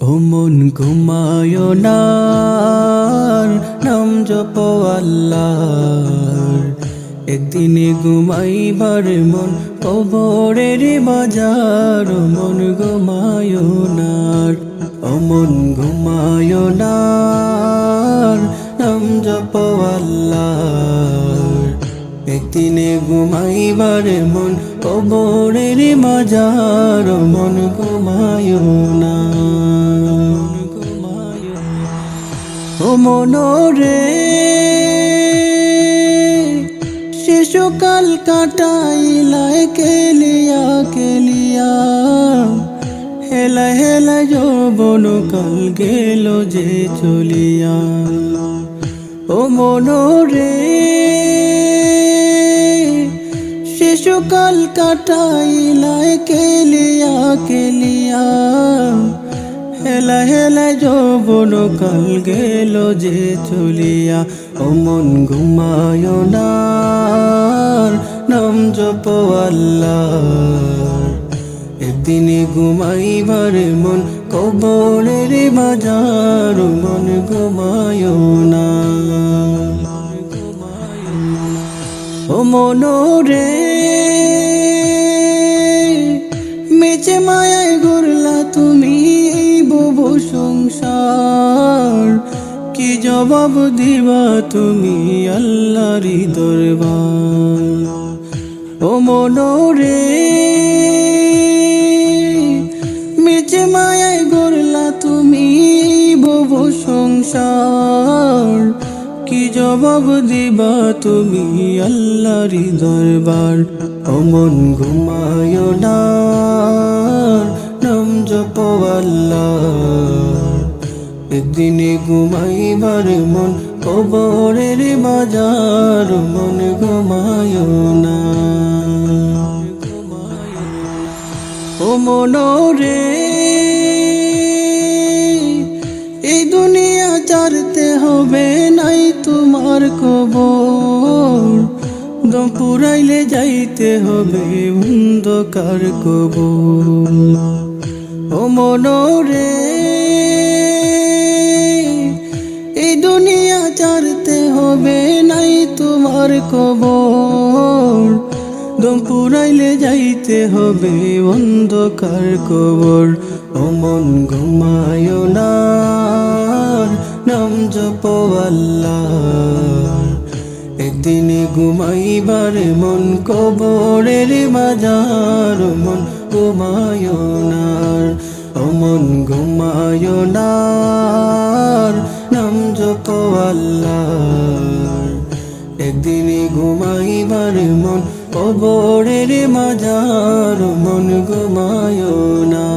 ও মন ঘুমায় না, নাম জপ আল্লাহর। একদিনে ঘুমাইবার মন কবরের বাজার। ও মন ঘুমায় না, ও মন ঘুমায় না, নাম জপ আল্লাহর। একদিনে ঘুমাইবার মন কবরের মাজার। ও মন ঘুমায় না, ও মনরে শিশুকাল কাটাইলায় কেলিয়া কেলিয়া। হেলা হেলা যৌবন কাল গেল যে চলিয়া। ও মনরে শিশুকাল কাটাইলায় কেলিয়া কেলিয়া। হেলা হেলা যৌবন কাল গেল যে চলিয়া। ও মন ঘুমায় না, নাম জপ আল্লাহর। একদিনে ঘুমাইবার মন কবরের বাজার। ও মন ঘুমায় না, ও মনরে মেচে মায়ায় গড়লা তুমি ববু সংসার। কি জবাব দিবা তুমি আল্লাহরি দরবার। ও মনরে মেচে মায়ায় গড়লা তুমি ববু সংসার। কি জবাব দিবা তুমি আল্লাহরি দরবার। ও মন ঘুমায় না, নাম জপ আল্লাহর। একদিনে ঘুমাইবার মন কবরের বাজার। ও মন ঘুমায় না, ও মনরে এই দুনিয়া ছাড়তে হবে নাই তোমার কবর। দম পুরাইলে যাইতে হবে অন্ধকার কবর। ও মনরে এই দুনিয়া ছাড়তে হবে নাই তোমার কবর। দম পুরাইলে যাইতে হবে অন্ধকার কবর। ও মন ঘুমায় না, নাম জপ আল্লাহর। একদিনে ঘুমাইবার মন কবরের বাজার। ও মন ঘুমায় না, ও মন ঘুমায় না, নাম জপ আল্লাহর। একদিনে ঘুমাইবার মন কবরের মাজার। ও মন ঘুমায় না।